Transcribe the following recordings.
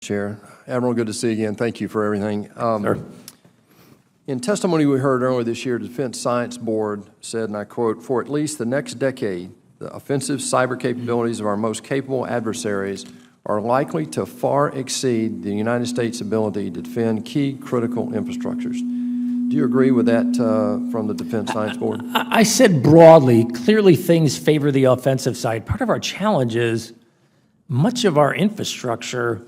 Chair. Admiral, good to see you again. Thank you for everything. Sure. In testimony we heard earlier this year, the Defense Science Board said, and I quote, "For at least the next decade, the offensive cyber capabilities of our most capable adversaries are likely to far exceed the United States' ability to defend key critical infrastructures." Do you agree with that from the Defense Science Board? I said broadly, clearly things favor the offensive side. Part of our challenge is much of our infrastructure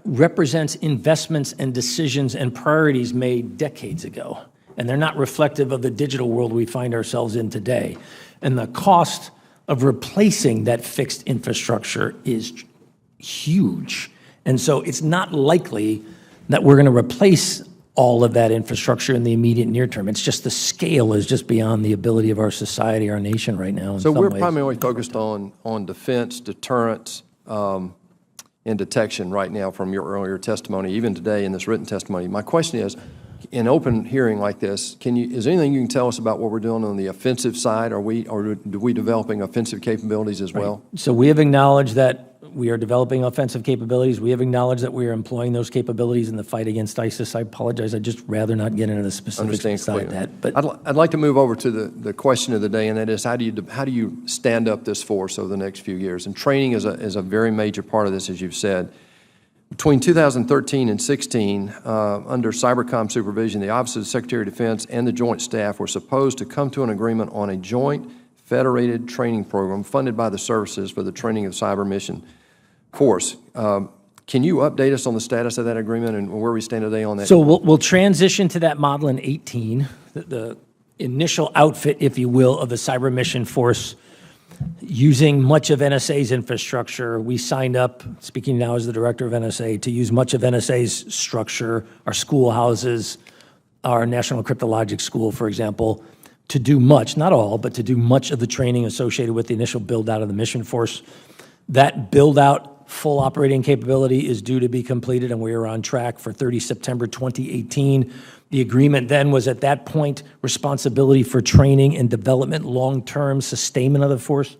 represents investments and decisions and priorities made decades ago, and they're not reflective of the digital world we find ourselves in today. And the cost of replacing that fixed infrastructure is huge. And so it's not likely that we're going to replace all of that infrastructure in the immediate near term. It's just the scale is just beyond the ability of our society, our nation right now. So we're primarily focused on defense, deterrence, and detection right now from your earlier testimony, even today in this written testimony. My question is, in open hearing like this, is there anything you can tell us about what we're doing on the offensive side? Are we developing offensive capabilities as well? So we have acknowledged that we are developing offensive capabilities. We have acknowledged that we are employing those capabilities in the fight against ISIS. I apologize. I'd just rather not get into the specifics inside that. But I'd like to move over to the question of the day, and that is, how do you stand up this force over the next few years? And training is a very major part of this, as you've said. Between 2013 and 16, under Cybercom supervision, the Office of the Secretary of Defense and the Joint Staff were supposed to come to an agreement on a joint federated training program funded by the services for the training of cyber mission force. Can you update us on the status of that agreement and where we stand today on that? So we'll transition to that model in 18, the initial outfit, if you will, of the cyber mission force. Using much of NSA's infrastructure, we signed up, speaking now as the director of NSA, to use much of NSA's structure, our schoolhouses, our National Cryptologic School, for example, to do much, not all, but to do much of the training associated with the initial build-out of the mission force. That build-out full operating capability is due to be completed, and we are on track for 30 September 2018. The agreement then was, at that point, responsibility for training and development, long-term sustainment of the force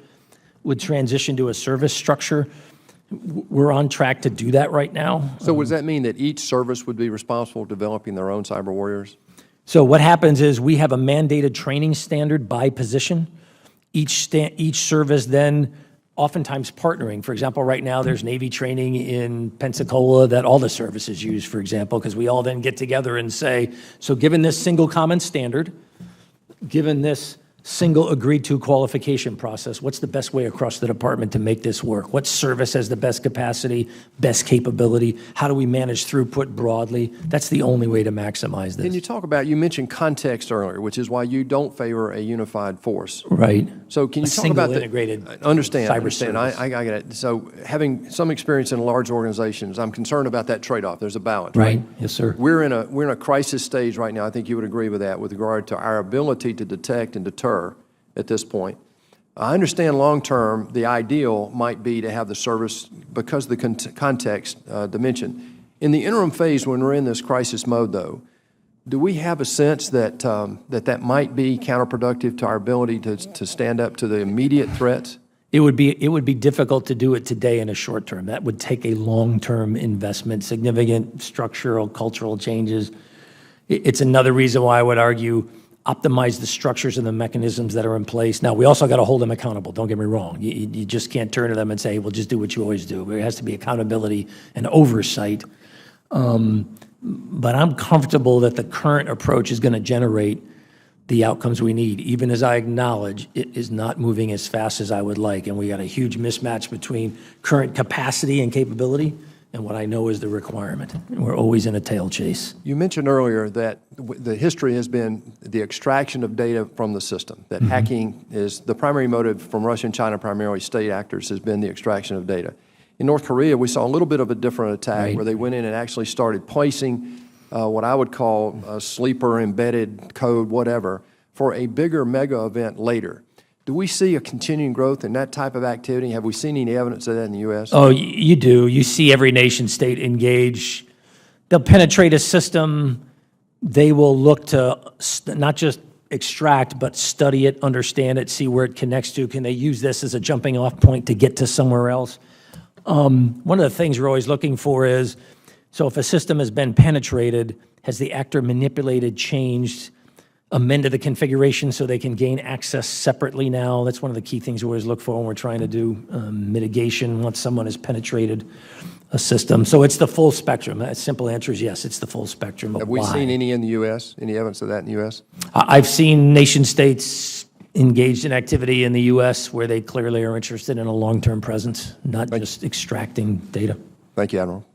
would transition to a service structure. We're on track to do that right now. So does that mean that each service would be responsible for developing their own cyber warriors? So what happens is we have a mandated training standard by position. Each service then oftentimes partnering. For example, right now there's Navy training in Pensacola that all the services use, for example, because we all then get together and say, so given this single common standard, given this single agreed-to qualification process, what's the best way across the department to make this work? What service has the best capacity, best capability? How do we manage throughput broadly? That's the only way to maximize this. Can you talk about, you mentioned context earlier, which is why you don't favor a unified force. Right. So can you talk about the integrated understand, service. I get it. So having some experience in large organizations, I'm concerned about that trade-off. There's a balance. Right. Yes, sir. We're in a crisis stage right now. I think you would agree with that with regard to our ability to detect and deter at this point. I understand long-term the ideal might be to have the service because of the context dimension. In the interim phase when we're in this crisis mode, though, do we have a sense that that might be counterproductive to our ability to stand up to the immediate threats? It would be difficult to do it today in a short term. That would take a long-term investment, significant structural, cultural changes. It's another reason why I would argue optimize the structures and the mechanisms that are in place. Now, we also got to hold them accountable. Don't get me wrong. You just can't turn to them and say, well, just do what you always do. There has to be accountability and oversight. But I'm comfortable that the current approach is going to generate the outcomes we need, even as I acknowledge it is not moving as fast as I would like. And we got a huge mismatch between current capacity and capability and what I know is the requirement. We're always in a tail chase. You mentioned earlier that the history has been the extraction of data from the system, that hacking is the primary motive from Russia and China, primarily state actors, has been the extraction of data. In North Korea, we saw a little bit of a different attack where they went in and actually started placing what I would call a sleeper embedded code, whatever, for a bigger mega event later. Do we see a continuing growth in that type of activity? Have we seen any evidence of that in the U.S.? Oh, you do. You see every nation state engage. They'll penetrate a system. They will look to not just extract, but study it, understand it, see where it connects to. Can they use this as a jumping off point to get to somewhere else? One of the things we're always looking for is, so if a system has been penetrated, has the actor manipulated, changed, amended the configuration so they can gain access separately now? That's one of the key things we always look for when we're trying to do mitigation once someone has penetrated a system. So it's the full spectrum. A simple answer is yes, it's the full spectrum of Have we why. seen any in the U.S., any evidence of that in the U.S.? I've seen nation states engaged in activity in the U.S. where they clearly are interested in a long-term presence, not just extracting data. Thank you, Admiral.